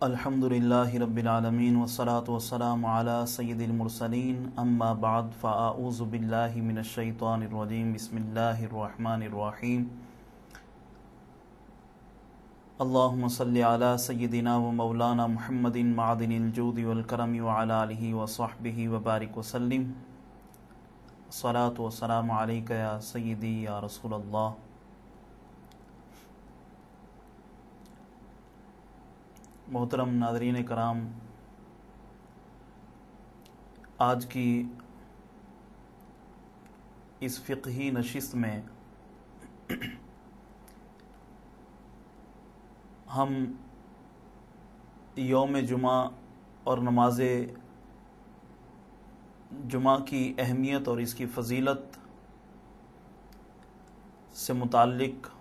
الحمدللہ رب العالمین والصلاة والسلام علی سید المرسلین اما بعد فاعوذ باللہ من الشیطان الرجیم بسم اللہ الرحمن الرحیم اللہم صلی علی سیدنا و مولانا محمد معدن الجود والکرم وعلی آلہ وصحبہ وبارک وسلم الصلاة والسلام علیک یا سیدی یا رسول اللہ۔ محترم ناظرین کرام، آج کی اس فقہی نشست میں ہم یوم جمعہ اور نماز جمعہ کی اہمیت اور اس کی فضیلت سے متعلق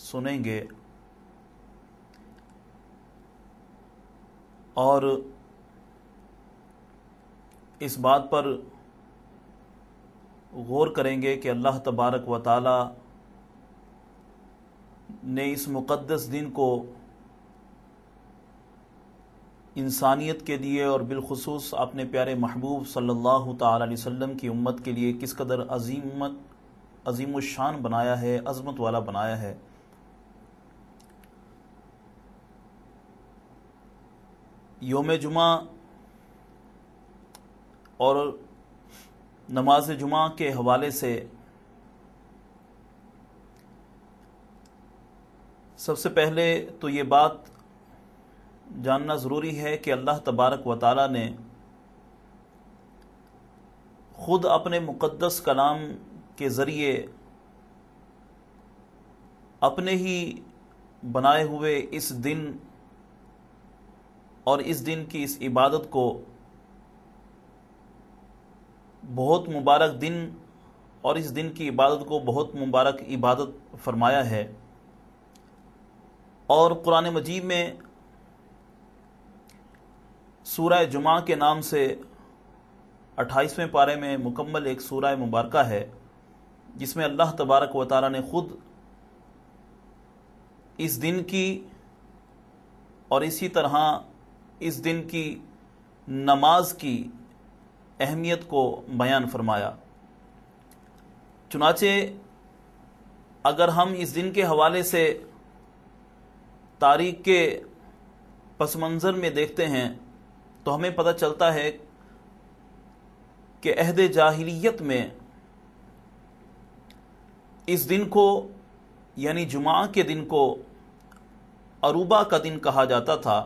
سنیں گے اور اس بات پر غور کریں گے کہ اللہ تبارک و تعالی نے اس مقدس دن کو انسانیت کے لیے اور بالخصوص اپنے پیارے محبوب صلی اللہ تعالی علیہ وسلم کی امت کے لیے کس قدر عظیم الشان بنایا ہے، عظمت والا بنایا ہے۔ یوم جمعہ اور نماز جمعہ کے حوالے سے سب سے پہلے تو یہ بات جاننا ضروری ہے کہ اللہ تبارک و تعالی نے خود اپنے مقدس کلام کے ذریعے اپنے ہی بنائے ہوئے اس دن اور اس دن کی اس عبادت کو بہت مبارک دن اور اس دن کی عبادت کو بہت مبارک عبادت فرمایا ہے، اور قرآن مجید میں سورہ جمعہ کے نام سے 28ویں پارے میں مکمل ایک سورہ مبارکہ ہے جس میں اللہ تبارک و تعالی نے خود اس دن کی اور اسی طرح اس دن کی نماز کی اہمیت کو بیان فرمایا۔ چنانچہ اگر ہم اس دن کے حوالے سے تاریخ کے پس منظر میں دیکھتے ہیں تو ہمیں پتہ چلتا ہے کہ عہد جاہلیت میں اس دن کو یعنی جمعہ کے دن کو عروبہ کا دن کہا جاتا تھا،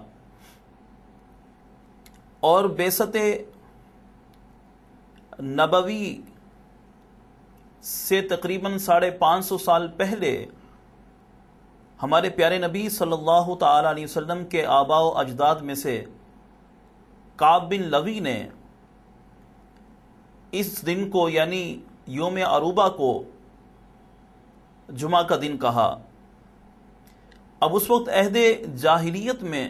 اور بعثت نبوی سے تقریباً 550 سال پہلے ہمارے پیارے نبی صلی اللہ تعالی علیہ وسلم کے آباء و اجداد میں سے کعب بن لوی نے اس دن کو یعنی یوم عروبہ کو جمعہ کا دن کہا۔ اب اس وقت عہد جاہلیت میں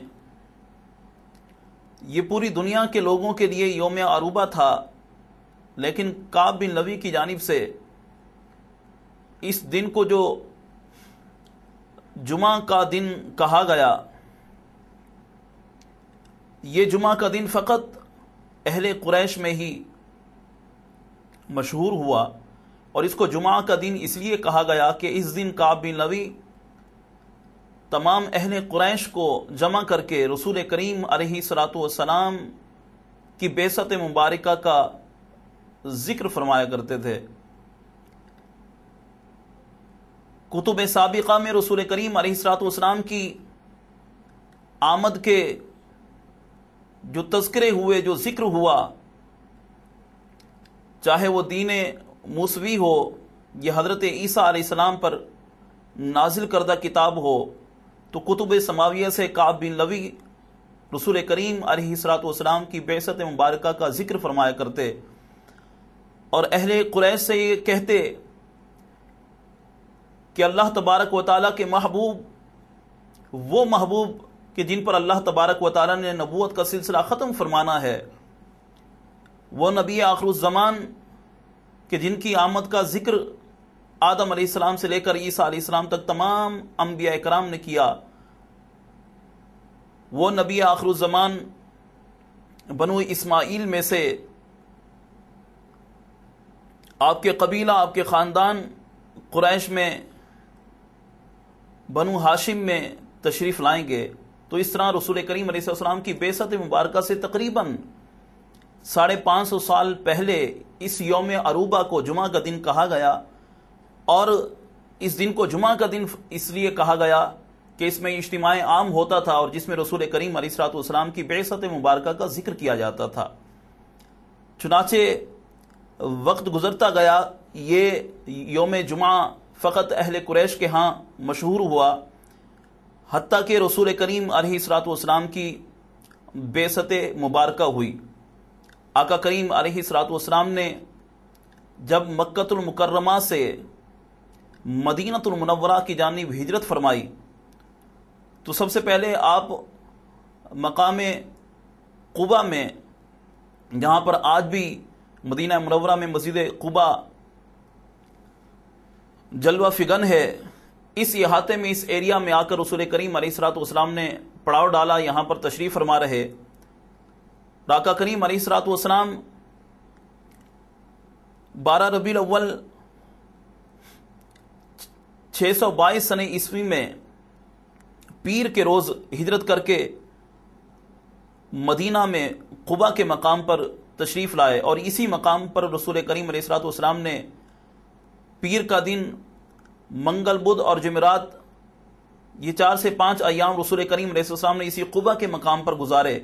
یہ پوری دنیا کے لوگوں کے لیے یوم عروبہ تھا، لیکن کعب بن لوی کی جانب سے اس دن کو جو جمعہ کا دن کہا گیا، یہ جمعہ کا دن فقط اہل قریش میں ہی مشہور ہوا، اور اس کو جمعہ کا دن اس لیے کہا گیا کہ اس دن کعب بن لوی تمام اہل قریش کو جمع کر کے رسول کریم علیہ الصلوۃ والسلام کی بعثت مبارکہ کا ذکر فرمایا کرتے تھے۔ کتب سابقہ میں رسول کریم علیہ الصلوۃ والسلام کی آمد کے جو تذکرے ہوئے، جو ذکر ہوا، چاہے وہ دین موسوی ہو یا حضرت عیسیٰ علیہ السلام پر نازل کردہ کتاب ہو، تو کتب سماویہ سے کعب بن لوی رسول کریم علیہ الصلوۃ والسلام کی بعثت مبارکہ کا ذکر فرمایا کرتے، اور اہل قریش سے یہ کہتے کہ اللہ تبارک و تعالیٰ کے محبوب، وہ محبوب کہ جن پر اللہ تبارک و تعالیٰ نے نبوت کا سلسلہ ختم فرمانا ہے، وہ نبی آخر الزمان کہ جن کی آمد کا ذکر آدم علیہ السلام سے لے کر عیسیٰ علیہ السلام تک تمام انبیاء کرام نے کیا، وہ نبی آخر الزمان بنو اسماعیل میں سے آپ کے قبیلہ، آپ کے خاندان قریش میں بنو ہاشم میں تشریف لائیں گے۔ تو اس طرح رسول کریم علیہ السلام کی بعثت مبارکہ سے تقریباً 550 سال پہلے اس یوم عروبہ کو جمعہ کا دن کہا گیا، اور اس دن کو جمعہ کا دن اس لیے کہا گیا کہ اس میں اجتماع عام ہوتا تھا اور جس میں رسول کریم علیہ السلام کی بعثت مبارکہ کا ذکر کیا جاتا تھا۔ چنانچہ وقت گزرتا گیا، یہ یوم جمعہ فقط اہل قریش کے ہاں مشہور ہوا، حتیٰ کہ رسول کریم علیہ السلام کی بعثت مبارکہ ہوئی۔ آقا کریم علیہ السلام نے جب مکۃ المکرمہ سے مدینہ المنورہ کی جانب ہجرت فرمائی تو سب سے پہلے آپ مقام قباء میں، جہاں پر آج بھی مدینہ منورہ میں مسجد قباء جلوہ فگن ہے، اس احاطے میں، اس ایریا میں آ کر رسول کریم علیہ السلام نے پڑاؤ ڈالا، یہاں پر تشریف فرما رہے۔ آقا کریم علیہ السلام 12 ربیع الاول 622 سنہ عیسوی میں پیر کے روز ہجرت کر کے مدینہ میں قباء کے مقام پر تشریف لائے، اور اسی مقام پر رسول کریم علیہ السلام نے پیر کا دن، منگل، بدھ اور جمعرات، یہ 4 سے 5 ایام رسول کریم علیہ السلام نے اسی قباء کے مقام پر گزارے۔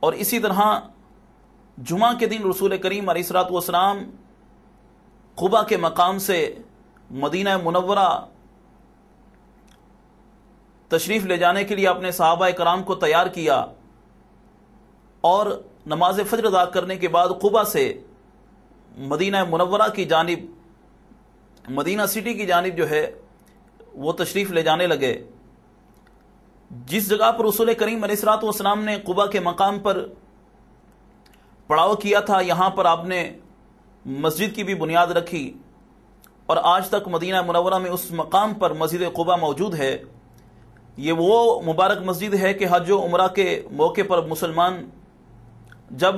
اور اسی طرح جمعہ کے دن رسول کریم علیہ السلام قباء کے مقام سے مدینہ منورہ تشریف لے جانے کے لیے اپنے صحابہ کرام کو تیار کیا، اور نماز فجر ادا کرنے کے بعد قباء سے مدینہ منورہ کی جانب، مدینہ سٹی کی جانب جو ہے وہ تشریف لے جانے لگے۔ جس جگہ پر رسول کریم علیہ السلام نے قباء کے مقام پر پڑاؤ کیا تھا، یہاں پر آپ نے مسجد کی بھی بنیاد رکھی، اور آج تک مدینہ منورہ میں اس مقام پر مسجد قباء موجود ہے۔ یہ وہ مبارک مسجد ہے کہ حج و عمرہ کے موقع پر مسلمان جب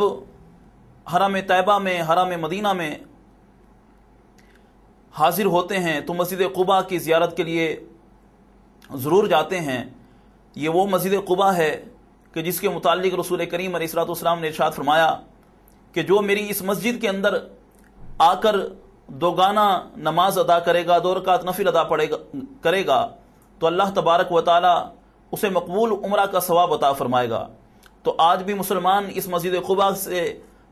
حرم طیبہ میں، حرم مدینہ میں حاضر ہوتے ہیں تو مسجد قباء کی زیارت کے لیے ضرور جاتے ہیں۔ یہ وہ مسجد قباء ہے کہ جس کے متعلق رسول کریم علیہ السلام نے ارشاد فرمایا کہ جو میری اس مسجد کے اندر آ کر دوگانہ نماز ادا کرے گا، 2 رکعت نفل ادا کرے گا، تو اللہ تبارک و تعالی اسے مقبول عمرہ کا ثواب عطا فرمائے گا۔ تو آج بھی مسلمان اس مسجد قباء سے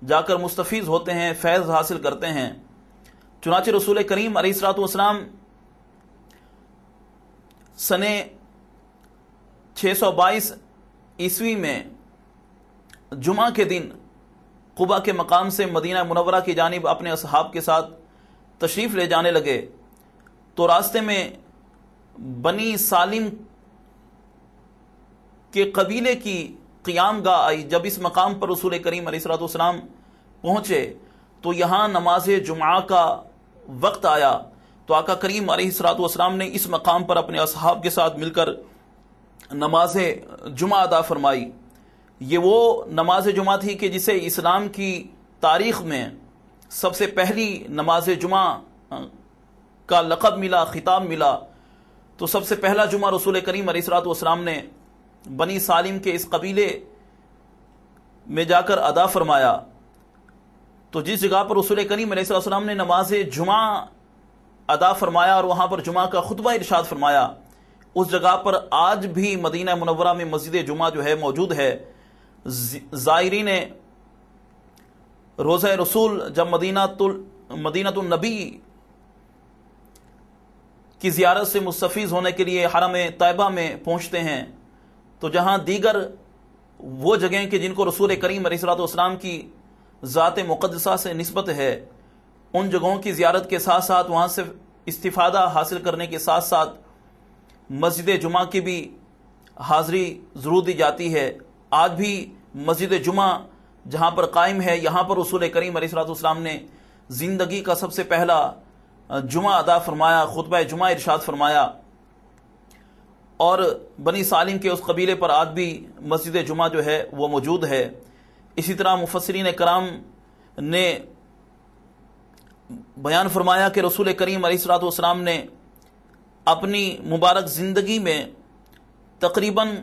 جا کر مستفیض ہوتے ہیں، فیض حاصل کرتے ہیں۔ چنانچہ رسول کریم علیہ السلام سنہ 622 عیسوی میں جمعہ کے دن قباء کے مقام سے مدینہ منورہ کی جانب اپنے اصحاب کے ساتھ تشریف لے جانے لگے، تو راستے میں بنی سالم کے قبیلے کی قیام گاہ آئی۔ جب اس مقام پر رسول کریم علیہ السلام پہنچے تو یہاں نماز جمعہ کا وقت آیا، تو آقا کریم علیہ السلام نے اس مقام پر اپنے اصحاب کے ساتھ مل کر نماز جمعہ ادا فرمائی۔ یہ وہ نماز جمعہ تھی کہ جسے اسلام کی تاریخ میں سب سے پہلی نماز جمعہ کا لقب ملا، خطاب ملا۔ تو سب سے پہلا جمعہ رسول کریم علیہ السلام نے بنی سالم کے اس قبیلے میں جا کر ادا فرمایا۔ تو جس جگہ پر رسول کریم علیہ السلام نے نماز جمعہ ادا فرمایا اور وہاں پر جمعہ کا خطبہ ارشاد فرمایا، اس جگہ پر آج بھی مدینہ منورہ میں مسجد جمعہ جو ہے موجود ہے۔ زائرین روضہ رسول جب مدینہ النبی کی زیارت سے مستفیض ہونے کے لیے حرم طیبہ میں پہنچتے ہیں، تو جہاں دیگر وہ جگہیں کہ جن کو رسول کریم علیہ السلام کی ذات مقدسہ سے نسبت ہے، ان جگہوں کی زیارت کے ساتھ ساتھ وہاں سے استفادہ حاصل کرنے کے ساتھ ساتھ مسجد جمعہ کی بھی حاضری ضرور دی جاتی ہے۔ آج بھی مسجد جمعہ جہاں پر قائم ہے، یہاں پر رسول کریم علیہ السلام نے زندگی کا سب سے پہلا جمعہ ادا فرمایا، خطبہ جمعہ ارشاد فرمایا۔ اور بنی سالم کے اس قبیلے پر آج بھی مسجد جمعہ جو ہے وہ موجود ہے۔ اسی طرح مفسرین کرام نے بیان فرمایا کہ رسول کریم علیہ الصلوۃ والسلام نے اپنی مبارک زندگی میں تقریباً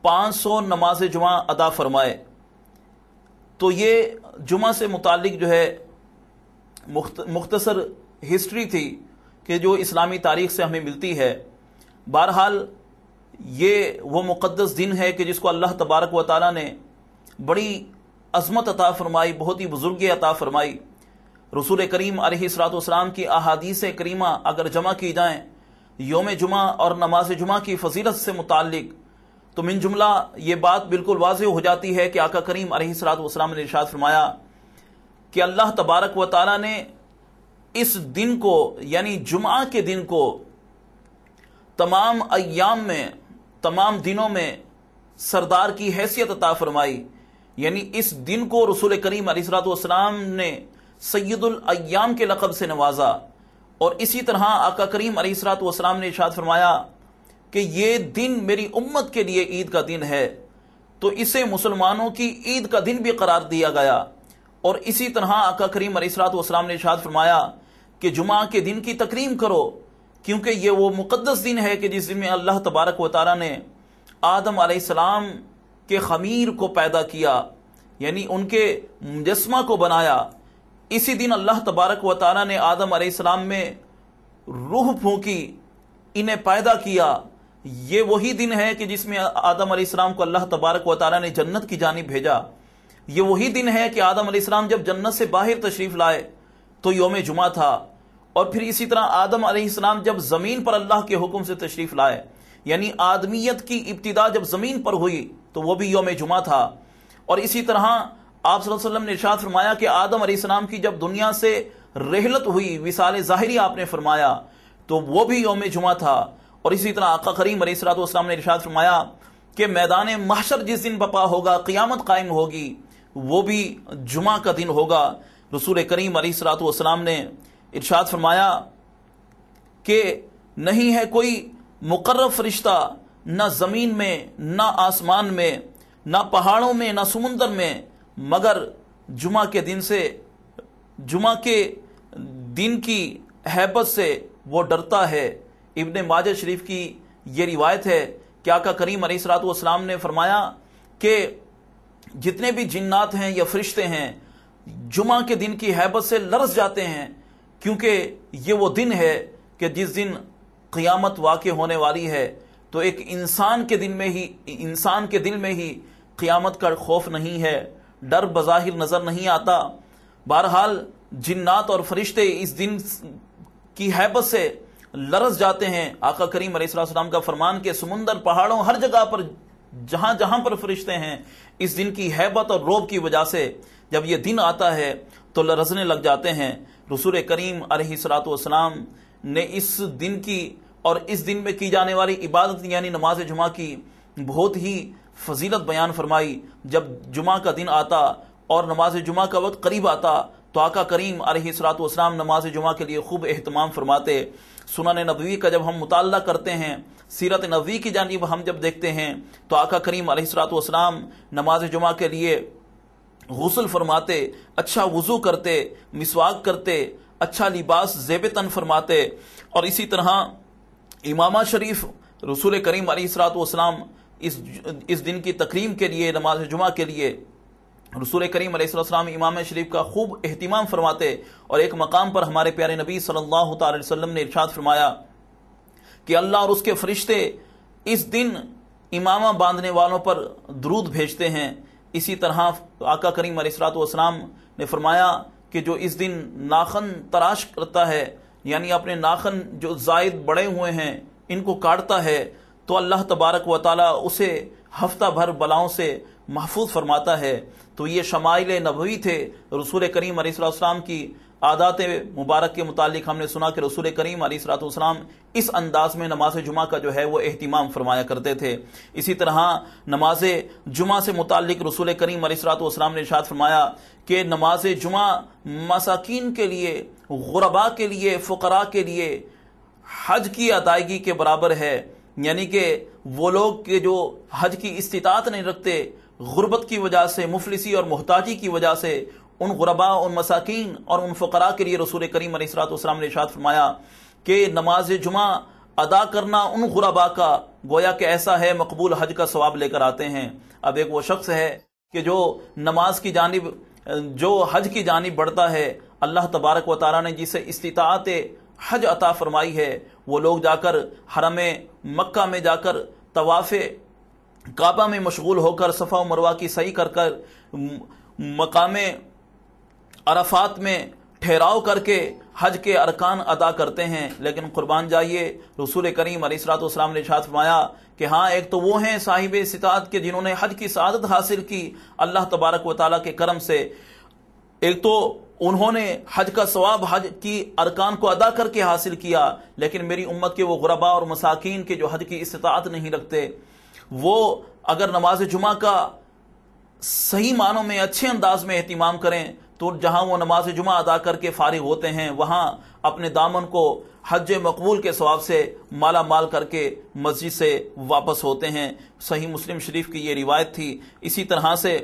500 نماز جمعہ ادا فرمائے۔ تو یہ جمعہ سے متعلق جو ہے مختصر ہسٹری تھی کہ جو اسلامی تاریخ سے ہمیں ملتی ہے۔ بہرحال یہ وہ مقدس دن ہے کہ جس کو اللہ تبارک و تعالیٰ نے بڑی عظمت عطا فرمائی، بہت ہی بزرگی عطا فرمائی۔ رسول کریم علیہ الصلوۃ والسلام کی احادیث کریمہ اگر جمع کی جائیں یوم جمعہ اور نماز جمعہ کی فضیلت سے متعلق، تو من جملہ یہ بات بالکل واضح ہو جاتی ہے کہ آقا کریم علیہ الصلوۃ والسلام نے ارشاد فرمایا کہ اللہ تبارک و تعالیٰ نے اس دن کو یعنی جمعہ کے دن کو تمام ایام میں، تمام دنوں میں سردار کی حیثیت عطا فرمائی۔ یعنی اس دن کو رسول کریم علیہ الصلوۃ والسلام نے سید الایام کے لقب سے نوازا، اور اسی طرح آقا کریم علیہ الصلوۃ والسلام نے ارشاد فرمایا کہ یہ دن میری امت کے لیے عید کا دن ہے، تو اسے مسلمانوں کی عید کا دن بھی قرار دیا گیا۔ اور اسی طرح آقا کریم علیہ الصلوۃ والسلام نے ارشاد فرمایا کہ جمعہ کے دن کی تکریم کرو، کیونکہ یہ وہ مقدس دن ہے کہ جس دن میں اللہ تبارک و تعالیٰ نے آدم علیہ السلام کے خمیر کو پیدا کیا، یعنی ان کے مجسمہ کو بنایا۔ اسی دن اللہ تبارک و تعالیٰ نے آدم علیہ السلام میں روح پھونکی، انہیں پیدا کیا۔ یہ وہی دن ہے کہ جس میں آدم علیہ السلام کو اللہ تبارک و تعالیٰ نے جنت کی جانب بھیجا۔ یہ وہی دن ہے کہ آدم علیہ السلام جب جنت سے باہر تشریف لائے تو یوم جمعہ تھا، اور پھر اسی طرح آدم علیہ السلام جب زمین پر اللہ کے حکم سے تشریف لائے، یعنی آدمیت کی ابتدا جب زمین پر ہوئی تو وہ بھی یوم جمعہ تھا۔ اور اسی طرح آپ صلی اللہ علیہ وسلم نے ارشاد فرمایا کہ آدم علیہ السلام کی جب دنیا سے رحلت ہوئی، وصال ظاہری آپ نے فرمایا، تو وہ بھی یوم جمعہ تھا۔ اور اسی طرح آقا کریم علیہ الصلوۃ والسلام نے ارشاد فرمایا کہ میدان محشر جس دن برپا ہوگا، قیامت قائم ہوگی، وہ بھی جمعہ کا دن ہوگا۔ رسول کریم علیہ الصلوۃ والسلام نے ارشاد فرمایا کہ نہیں ہے کوئی مقرب فرشتہ نہ زمین میں، نہ آسمان میں، نہ پہاڑوں میں، نہ سمندر میں، مگر جمعہ کے دن کی ہیبت سے وہ ڈرتا ہے۔ ابن ماجہ شریف کی یہ روایت ہے کہ آقا کریم علیہ الصلوۃ والسلام نے فرمایا کہ جتنے بھی جنات ہیں یا فرشتے ہیں جمعہ کے دن کی ہیبت سے لرز جاتے ہیں، کیونکہ یہ وہ دن ہے کہ جس دن قیامت واقع ہونے والی ہے۔ تو ایک انسان کے دل میں ہی قیامت کا خوف نہیں ہے، ڈر بظاہر نظر نہیں آتا۔ بہرحال جنات اور فرشتے اس دن کی ہیبت سے لرز جاتے ہیں۔ آقا کریم علیہ السلام کا فرمان کہ سمندر، پہاڑوں، ہر جگہ پر جہاں جہاں پر فرشتے ہیں، اس دن کی ہیبت اور رعب کی وجہ سے جب یہ دن آتا ہے تو لرزنے لگ جاتے ہیں۔ رسول کریم علیہ الصلوۃ والسلام نے اس دن کی اور اس دن میں کی جانے والی عبادت یعنی نماز جمعہ کی بہت ہی فضیلت بیان فرمائی۔ جب جمعہ کا دن آتا اور نماز جمعہ کا وقت قریب آتا تو آقا کریم علیہ الصلوۃ والسلام نماز جمعہ کے لیے خوب اہتمام فرماتے۔ سنن نبوی کا جب ہم مطالعہ کرتے ہیں، سیرت نبوی کی جانب ہم جب دیکھتے ہیں تو آقا کریم علیہ الصلوۃ والسلام نماز جمعہ کے لیے غسل فرماتے، اچھا وضو کرتے، مسواک کرتے، اچھا لباس زیب تن فرماتے، اور اسی طرح امامہ شریف رسول کریم علیہ الصلوۃ والسلام اس دن کی تکریم کے لیے، نماز جمعہ کے لیے رسول کریم علیہ السلام امام شریف کا خوب اہتمام فرماتے۔ اور ایک مقام پر ہمارے پیارے نبی صلی اللہ تعالی وسلم نے ارشاد فرمایا کہ اللہ اور اس کے فرشتے اس دن امامہ باندھنے والوں پر درود بھیجتے ہیں۔ اسی طرح آقا کریم علیہ الصلوۃ والسلام نے فرمایا کہ جو اس دن ناخن تراش کرتا ہے، یعنی اپنے ناخن جو زائد بڑے ہوئے ہیں ان کو کاٹتا ہے، تو اللہ تبارک و تعالی اسے ہفتہ بھر بلاؤں سے محفوظ فرماتا ہے۔ تو یہ شمائل نبوی تھے رسول کریم علیہ السلام کی عادات مبارک کے متعلق۔ ہم نے سنا کہ رسول کریم علیہ السلام اس انداز میں نماز جمعہ کا جو ہے وہ اہتمام فرمایا کرتے تھے۔ اسی طرح نماز جمعہ سے متعلق رسول کریم علیہ السلام نے ارشاد فرمایا کہ نماز جمعہ مساکین کے لیے، غرباء کے لیے، فقراء کے لیے حج کی ادائیگی کے برابر ہے۔ یعنی کہ وہ لوگ کہ جو حج کی استطاعت نہیں رکھتے، غربت کی وجہ سے، مفلسی اور محتاجی کی وجہ سے، ان غرباء، ان مساکین اور ان فقراء کے لیے رسول کریم علیہ الصلوۃ والسلام نے ارشاد فرمایا کہ نماز جمعہ ادا کرنا ان غرباء کا گویا کہ ایسا ہے مقبول حج کا ثواب لے کر آتے ہیں۔ اب ایک وہ شخص ہے کہ جو نماز کی جانب، جو حج کی جانب بڑھتا ہے، اللہ تبارک و تعالیٰ نے جسے استطاعت حج عطا فرمائی ہے، وہ لوگ جا کر حرم مکہ میں جا کر طواف کعبہ میں مشغول ہو کر صفا و مروہ کی سعی کر کر مقام عرفات میں ٹھہراؤ کر کے حج کے ارکان ادا کرتے ہیں۔ لیکن قربان جائیے، رسول کریم علیہ الصلوۃ والسلام نے ارشاد فرمایا کہ ہاں، ایک تو وہ ہیں صاحب استطاعت کے جنہوں نے حج کی سعادت حاصل کی اللہ تبارک و تعالیٰ کے کرم سے، ایک تو انہوں نے حج کا ثواب حج کی ارکان کو ادا کر کے حاصل کیا، لیکن میری امت کے وہ غرباء اور مساکین کے جو حج کی استطاعت نہیں رکھتے، وہ اگر نماز جمعہ کا صحیح معنوں میں اچھے انداز میں اہتمام کریں تو جہاں وہ نماز جمعہ ادا کر کے فارغ ہوتے ہیں، وہاں اپنے دامن کو حج مقبول کے ثواب سے مالا مال کر کے مسجد سے واپس ہوتے ہیں۔ صحیح مسلم شریف کی یہ روایت تھی۔ اسی طرح سے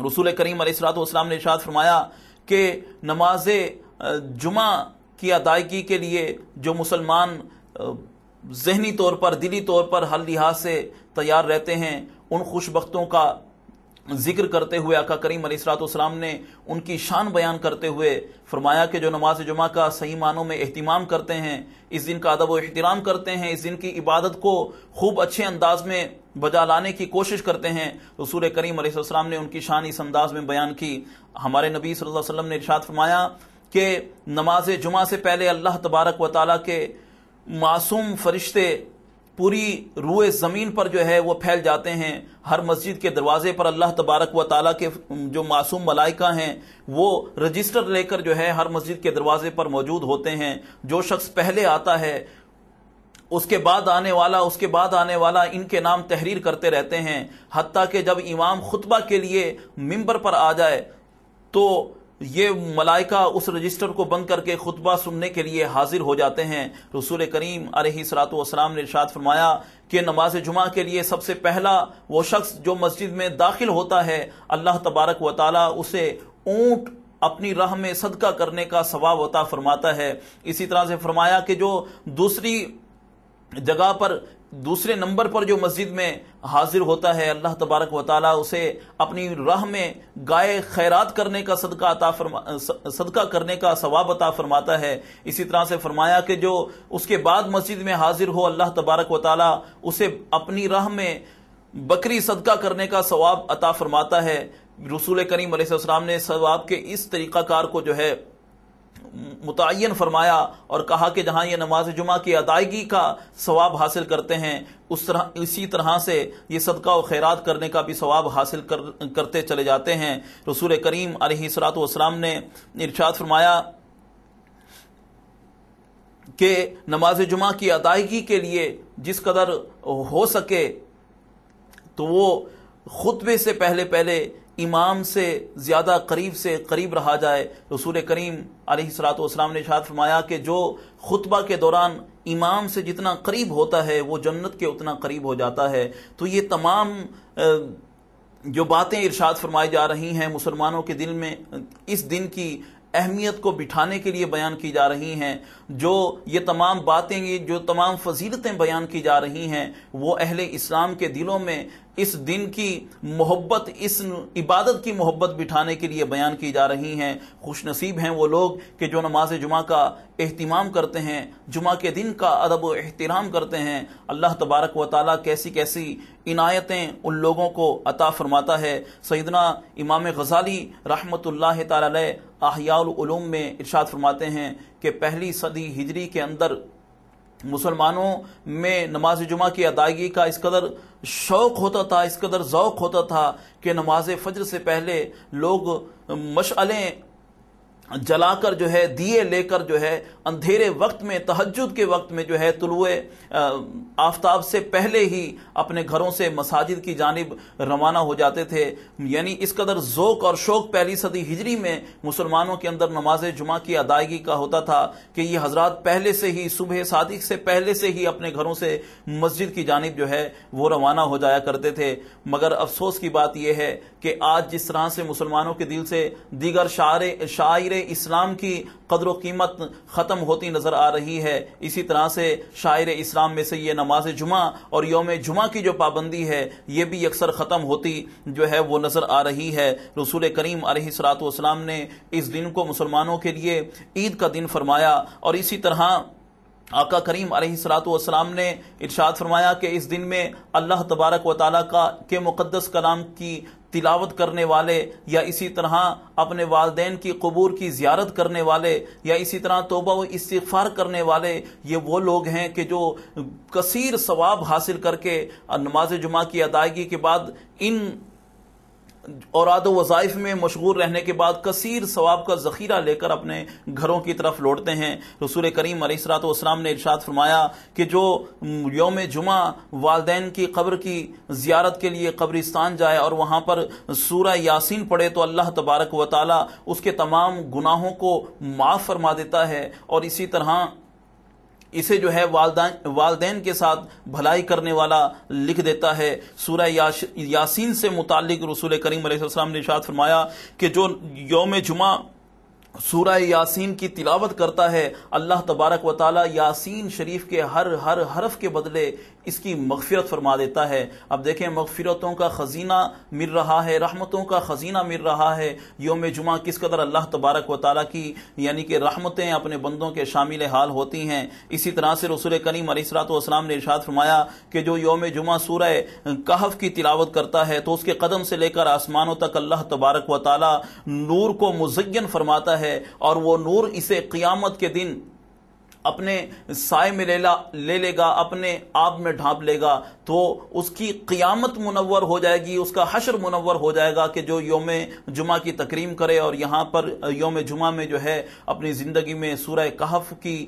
رسول کریم علیہ الصلوۃ والسلام نے ارشاد فرمایا کہ نماز جمعہ کی ادائیگی کے لیے جو مسلمان ذہنی طور پر، دلی طور پر ہر لحاظ سے تیار رہتے ہیں، ان خوش بختوں کا ذکر کرتے ہوئے آقا کریم علیہ الصلوۃ والسلام نے ان کی شان بیان کرتے ہوئے فرمایا کہ جو نماز جمعہ کا صحیح معنوں میں اہتمام کرتے ہیں، اس دن کا ادب و احترام کرتے ہیں، اس دن کی عبادت کو خوب اچھے انداز میں بجا لانے کی کوشش کرتے ہیں، رسول کریم علیہ السلام نے ان کی شان اس انداز میں بیان کی۔ ہمارے نبی صلی اللہ علیہ وسلم نے ارشاد فرمایا کہ نماز جمعہ سے پہلے اللہ تبارک و تعالیٰ کے معصوم فرشتے پوری روئے زمین پر جو ہے وہ پھیل جاتے ہیں۔ ہر مسجد کے دروازے پر اللہ تبارک و تعالیٰ کے جو معصوم ملائکہ ہیں وہ رجسٹر لے کر جو ہے ہر مسجد کے دروازے پر موجود ہوتے ہیں۔ جو شخص پہلے آتا ہے، اس کے بعد آنے والا، اس کے بعد آنے والا، ان کے نام تحریر کرتے رہتے ہیں، حتیٰ کہ جب امام خطبہ کے لیے ممبر پر آ جائے تو یہ ملائکہ اس رجسٹر کو بند کر کے خطبہ سننے کے لیے حاضر ہو جاتے ہیں۔ رسول کریم علیہ الصلوۃ والسلام نے ارشاد فرمایا کہ نماز جمعہ کے لیے سب سے پہلا وہ شخص جو مسجد میں داخل ہوتا ہے، اللہ تبارک و تعالیٰ اسے اونٹ اپنی راہ میں صدقہ کرنے کا ثواب عطا فرماتا ہے۔ اسی طرح سے فرمایا کہ جو دوسری جگہ پر، دوسرے نمبر پر جو مسجد میں حاضر ہوتا ہے، اللہ تبارک و تعالیٰ اسے اپنی راہ میں گائے خیرات کرنے کا صدقہ کرنے کا ثواب عطا فرماتا ہے۔ اسی طرح سے فرمایا کہ جو اس کے بعد مسجد میں حاضر ہو، اللہ تبارک و تعالیٰ اسے اپنی راہ میں بکری صدقہ کرنے کا ثواب عطا فرماتا ہے۔ رسول کریم علیہ السلام نے ثواب کے اس طریقہ کار کو جو ہے متعین فرمایا اور کہا کہ جہاں یہ نماز جمعہ کی ادائیگی کا ثواب حاصل کرتے ہیں، اسی طرح سے یہ صدقہ و خیرات کرنے کا بھی ثواب حاصل کرتے چلے جاتے ہیں۔ رسول کریم علیہ الصلوۃ والسلام نے ارشاد فرمایا کہ نماز جمعہ کی ادائیگی کے لیے جس قدر ہو سکے تو وہ خطبے سے پہلے امام سے زیادہ قریب سے قریب رہا جائے۔ رسول کریم علیہ الصلوۃ والسلام نے ارشاد فرمایا کہ جو خطبہ کے دوران امام سے جتنا قریب ہوتا ہے وہ جنت کے اتنا قریب ہو جاتا ہے۔ تو یہ تمام جو باتیں ارشاد فرمائی جا رہی ہیں مسلمانوں کے دل میں اس دن کی اہمیت کو بٹھانے کے لیے بیان کی جا رہی ہیں، جو یہ تمام باتیں، یہ جو تمام فضیلتیں بیان کی جا رہی ہیں، وہ اہل اسلام کے دلوں میں اس دن کی محبت، اس عبادت کی محبت بٹھانے کے لیے بیان کی جا رہی ہیں۔ خوش نصیب ہیں وہ لوگ کہ جو نماز جمعہ کا اہتمام کرتے ہیں، جمعہ کے دن کا ادب و احترام کرتے ہیں۔ اللہ تبارک و تعالیٰ کیسی کیسی عنایتیں ان لوگوں کو عطا فرماتا ہے۔ سیدنا امام غزالی رحمۃ اللہ تعالی علیہ احیاء العلوم میں ارشاد فرماتے ہیں کہ پہلی صدی ہجری کے اندر مسلمانوں میں نماز جمعہ کی ادائیگی کا اس قدر شوق ہوتا تھا، اس قدر ذوق ہوتا تھا کہ نماز فجر سے پہلے لوگ مشعلیں جلا کر جو ہے دیے لے کر جو ہے اندھیرے وقت میں تہجد کے وقت میں جو ہے طلوع آفتاب سے پہلے ہی اپنے گھروں سے مساجد کی جانب روانہ ہو جاتے تھے. یعنی اس قدر ذوق اور شوق پہلی صدی ہجری میں مسلمانوں کے اندر نماز جمعہ کی ادائیگی کا ہوتا تھا کہ یہ حضرات پہلے سے ہی صبح صادق سے پہلے سے ہی اپنے گھروں سے مسجد کی جانب جو ہے وہ روانہ ہو جایا کرتے تھے. مگر افسوس کی بات یہ ہے کہ آج جس طرح سے مسلمانوں کے دل سے دیگر شاعر اسلام کی قدر و قیمت ختم ہوتی نظر آ رہی ہے، اسی طرح سے شاعر اسلام میں سے یہ نماز جمعہ اور یوم جمعہ کی جو پابندی ہے یہ بھی اکثر ختم ہوتی جو ہے وہ نظر آ رہی ہے. رسول کریم علیہ الصلوۃ والسلام نے اس دن کو مسلمانوں کے لیے عید کا دن فرمایا، اور اسی طرح آقا کریم علیہ الصلوۃ والسلام نے ارشاد فرمایا کہ اس دن میں اللہ تبارک و تعالیٰ کے مقدس کلام کی تلاوت کرنے والے، یا اسی طرح اپنے والدین کی قبور کی زیارت کرنے والے، یا اسی طرح توبہ و استغفار کرنے والے، یہ وہ لوگ ہیں کہ جو کثیر ثواب حاصل کر کے نماز جمعہ کی ادائیگی کے بعد ان اوراد و وظائف میں مشغول رہنے کے بعد کثیر ثواب کا ذخیرہ لے کر اپنے گھروں کی طرف لوٹتے ہیں. رسول کریم علیہ الصلوۃ والسلام نے ارشاد فرمایا کہ جو یوم جمعہ والدین کی قبر کی زیارت کے لیے قبرستان جائے اور وہاں پر سورہ یاسین پڑھے تو اللہ تبارک و تعالی اس کے تمام گناہوں کو معاف فرما دیتا ہے، اور اسی طرح اسے جو ہے والدین کے ساتھ بھلائی کرنے والا لکھ دیتا ہے. سورہ یاسین سے متعلق رسول کریم علیہ السلام نے ارشاد فرمایا کہ جو یوم جمعہ سورہ یاسین کی تلاوت کرتا ہے اللہ تبارک و تعالی یاسین شریف کے ہر حرف کے بدلے اس کی مغفرت فرما دیتا ہے. اب دیکھیں مغفرتوں کا خزینہ مل رہا ہے، رحمتوں کا خزینہ مل رہا ہے. یوم جمعہ کس قدر اللہ تبارک و تعالیٰ کی یعنی کہ رحمتیں اپنے بندوں کے شامل حال ہوتی ہیں. اسی طرح سے رسول کریم علیہ الصلوۃ والسلام نے ارشاد فرمایا کہ جو یوم جمعہ سورہ کہف کی تلاوت کرتا ہے تو اس کے قدم سے لے کر آسمانوں تک اللہ تبارک و تعالیٰ نور کو مزین فرماتا ہے، اور وہ نور اسے قیامت کے دن اپنے سائے میں لے لے گا، اپنے آب میں ڈھانپ لے گا، تو اس کی قیامت منور ہو جائے گی، اس کا حشر منور ہو جائے گا کہ جو یوم جمعہ کی تکریم کرے اور یہاں پر یوم جمعہ میں جو ہے اپنی زندگی میں سورہ کہف کی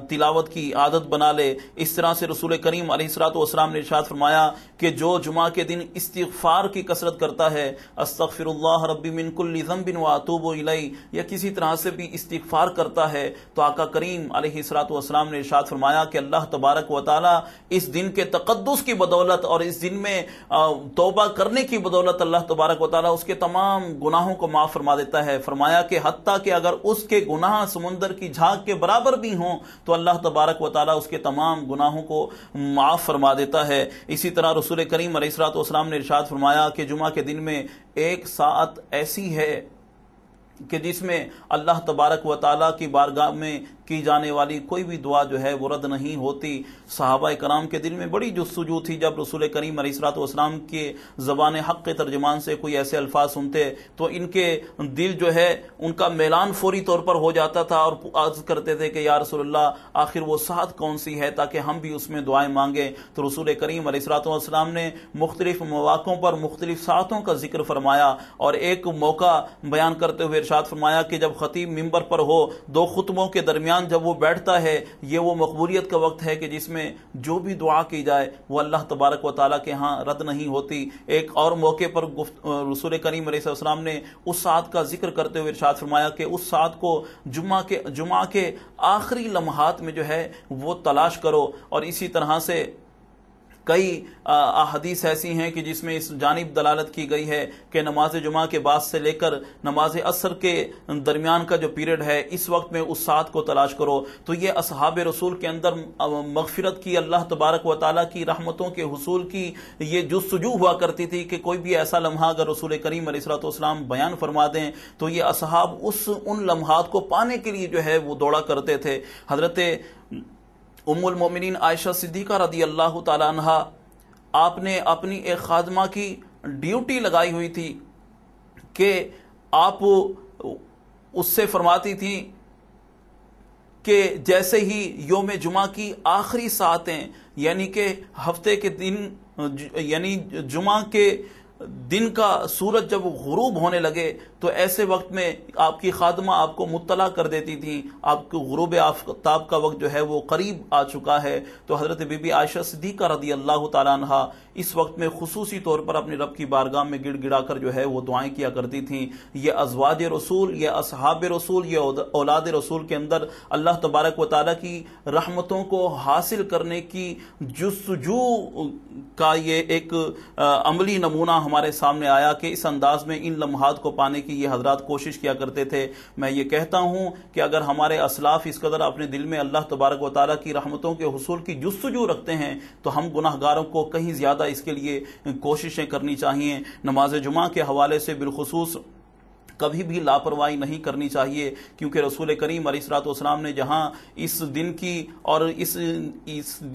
تلاوت کی عادت بنا لے. اس طرح سے رسول کریم علیہ الصلوۃ والسلام نے ارشاد فرمایا کہ جو جمعہ کے دن استغفار کی کثرت کرتا ہے، استغفر اللہ ربی من کل ذنب واتوب الیہ، یا کسی طرح سے بھی استغفار کرتا ہے، تو آقا کریم علیہ الصلوۃ والسلام نے ارشاد فرمایا کہ اللہ تبارک و تعالی اس دن کے تقدس کی بدولت اور اس دن میں توبہ کرنے کی بدولت اللہ تبارک و تعالی اس کے تمام گناہوں کو معاف فرما دیتا ہے. فرمایا کہ حتیٰ کہ اگر اس کے گناہ سمندر کی جھاگ کے برابر بھی ہوں تو اللہ تبارک و تعالی اس کے تمام گناہوں کو معاف فرما دیتا ہے. اسی طرح رسول کریم علیہ الصلوۃ والسلام نے ارشاد فرمایا کہ جمعہ کے دن میں ایک ساعت ایسی ہے کہ جس میں اللہ تبارک و تعالیٰ کی بارگاہ میں کی جانے والی کوئی بھی دعا جو ہے وہ رد نہیں ہوتی. صحابہ کرام کے دل میں بڑی جستجو تھی، جب رسول کریم علیہ الصلوۃ والسلام کے زبان حق کے ترجمان سے کوئی ایسے الفاظ سنتے تو ان کے دل جو ہے ان کا میلان فوری طور پر ہو جاتا تھا، اور عرض کرتے تھے کہ یا رسول اللہ آخر وہ ساعت کون سی ہے تاکہ ہم بھی اس میں دعائیں مانگیں. تو رسول کریم علیہ الصلوۃ والسلام نے مختلف مواقعوں پر مختلف ساعتوں کا ذکر فرمایا، اور ایک موقع بیان کرتے ہوئے ارشاد فرمایا کہ جب خطیب منبر پر ہو، دو خطبوں کے درمیان جب وہ بیٹھتا ہے، یہ وہ مقبولیت کا وقت ہے کہ جس میں جو بھی دعا کی جائے وہ اللہ تبارک و تعالیٰ کے ہاں رد نہیں ہوتی. ایک اور موقع پر رسول کریم علیہ السلام نے اس ساعت کا ذکر کرتے ہوئے ارشاد فرمایا کہ اس ساعت کو جمعہ کے آخری لمحات میں جو ہے وہ تلاش کرو. اور اسی طرح سے کئی احادیث ایسی ہیں کہ جس میں اس جانب دلالت کی گئی ہے کہ نماز جمعہ کے بعد سے لے کر نماز عصر کے درمیان کا جو پیریڈ ہے اس وقت میں اس ساعت کو تلاش کرو. تو یہ اصحاب رسول کے اندر مغفرت کی، اللہ تبارک و تعالیٰ کی رحمتوں کے حصول کی یہ جستجو ہوا کرتی تھی کہ کوئی بھی ایسا لمحہ اگر رسول کریم علیہ الصلوۃ والسلام بیان فرما دیں تو یہ اصحاب ان لمحات کو پانے کے لیے جو ہے وہ دوڑا کرتے تھے. حضرت ام المومنین عائشہ صدیقہ رضی اللہ تعالی عنہا، آپ نے اپنی ایک خادمہ کی ڈیوٹی لگائی ہوئی تھی کہ آپ اس سے فرماتی تھیں کہ جیسے ہی یوم جمعہ کی آخری ساعتیں یعنی کہ ہفتے کے دن یعنی جمعہ کے دن کا سورج جب غروب ہونے لگے تو ایسے وقت میں آپ کی خادمہ آپ کو مطلع کر دیتی تھی آپ کو غروب آفتاب کا وقت جو ہے وہ قریب آ چکا ہے. تو حضرت بی بی عائشہ صدیقہ رضی اللہ تعالیٰ عنہ اس وقت میں خصوصی طور پر اپنے رب کی بارگاہ میں گڑ گڑا کر جو ہے وہ دعائیں کیا کرتی تھیں. یہ ازواج رسول، یہ اصحاب رسول، یہ اولاد رسول کے اندر اللہ تبارک و تعالیٰ کی رحمتوں کو حاصل کرنے کی جستجو کا یہ ایک عملی نمونہ ہمارے سامنے آیا کہ اس انداز میں ان لمحات کو پانے کی یہ حضرات کوشش کیا کرتے تھے. میں یہ کہتا ہوں کہ اگر ہمارے اسلاف اس قدر اپنے دل میں اللہ تبارک و تعالیٰ کی رحمتوں کے حصول کی جستجو رکھتے ہیں تو ہم گناہ گاروں کو کہیں زیادہ اس کے لیے کوششیں کرنی چاہیے. نماز جمعہ کے حوالے سے بالخصوص کبھی بھی لاپرواہی نہیں کرنی چاہیے، کیونکہ رسول کریم علیہ الصلوۃ والسلام نے جہاں اس دن کی اور اس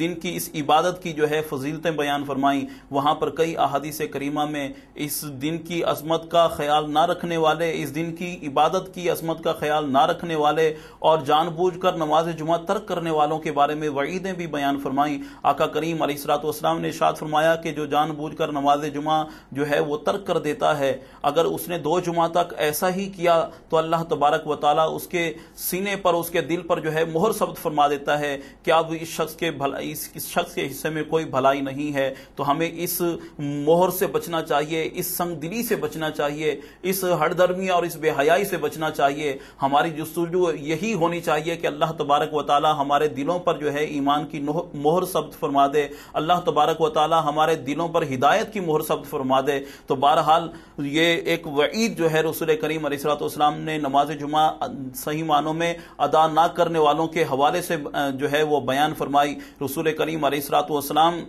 دن کی اس عبادت کی جو ہے فضیلتیں بیان فرمائیں، وہاں پر کئی احادیث کریمہ میں اس دن کی عظمت کا خیال نہ رکھنے والے، اس دن کی عبادت کی عظمت کا خیال نہ رکھنے والے اور جان بوجھ کر نماز جمعہ ترک کرنے والوں کے بارے میں وعیدیں بھی بیان فرمائیں. آقا کریم علیہ الصلوۃ والسلام نے ارشاد فرمایا کہ جو جان بوجھ کر نماز جمعہ جو ہے وہ ترک کر دیتا ہے، اگر اس نے 2 جمعہ تک ایسا ہی کیا تو اللہ تبارک و تعالیٰ اس کے سینے پر، اس کے دل پر جو ہے مہر ثبت فرما دیتا ہے کہ اب اس شخص کے حصے میں کوئی بھلائی نہیں ہے. تو ہمیں اس مہر سے بچنا چاہیے، اس سنگ دلی سے بچنا چاہیے، اس ہڑ درمی اور اس بے حیائی سے بچنا چاہیے. ہماری جستجو یہی ہونی چاہیے کہ اللہ تبارک و تعالیٰ ہمارے دلوں پر جو ہے ایمان کی مہر ثبت فرما دے، اللہ تبارک و تعالیٰ ہمارے دلوں پر ہدایت کی مہر ثبت فرما دے. تو بہرحال یہ ایک وعید جو ہے رسول کریم علیہ الصلوۃ والسلام نے نماز جمعہ صحیح معنوں میں ادا نہ کرنے والوں کے حوالے سے جو ہے وہ بیان فرمائی. رسول کریم علیہ الصلوۃ والسلام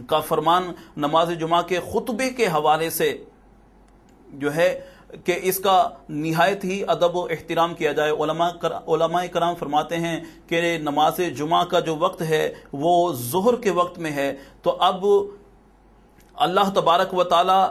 کا فرمان نماز جمعہ کے خطبے کے حوالے سے جو ہے کہ اس کا نہایت ہی ادب و احترام کیا جائے. علماء کرام فرماتے ہیں کہ نماز جمعہ کا جو وقت ہے وہ ظہر کے وقت میں ہے. تو اب اللہ تبارک و تعالی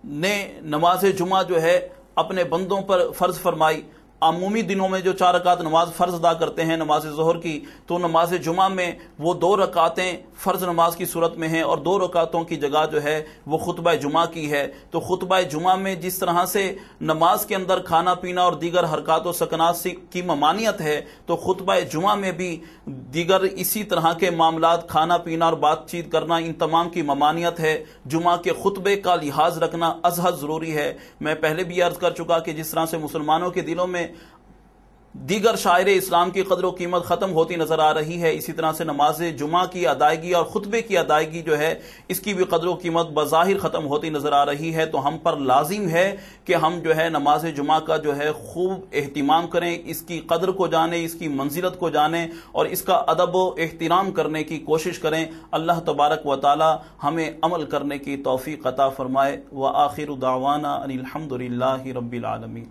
نے نماز جمعہ جو ہے اپنے بندوں پر فرض فرمائی. عمومی دنوں میں جو 4 رکعت نماز فرض ادا کرتے ہیں نماز ظہر کی، تو نماز جمعہ میں وہ 2 رکعتیں فرض نماز کی صورت میں ہیں اور 2 رکعتوں کی جگہ جو ہے وہ خطبہ جمعہ کی ہے. تو خطبہ جمعہ میں جس طرح سے نماز کے اندر کھانا پینا اور دیگر حرکات و سکنات کی ممانعت ہے، تو خطبہ جمعہ میں بھی دیگر اسی طرح کے معاملات، کھانا پینا اور بات چیت کرنا، ان تمام کی ممانعت ہے. جمعہ کے خطبے کا لحاظ رکھنا ازحد ضروری ہے. میں پہلے بھی عرض کر چکا کہ جس طرح سے مسلمانوں کے دلوں میں دیگر شاعر اسلام کی قدر و قیمت ختم ہوتی نظر آ رہی ہے، اسی طرح سے نماز جمعہ کی ادائیگی اور خطبے کی ادائیگی جو ہے اس کی بھی قدر و قیمت بظاہر ختم ہوتی نظر آ رہی ہے. تو ہم پر لازم ہے کہ ہم جو ہے نماز جمعہ کا جو ہے خوب اہتمام کریں، اس کی قدر کو جانیں، اس کی منزلت کو جانیں اور اس کا ادب و احترام کرنے کی کوشش کریں. اللہ تبارک و تعالی ہمیں عمل کرنے کی توفیق عطا فرمائے. وآخر دعوانا ان الحمد للہ رب العالمین.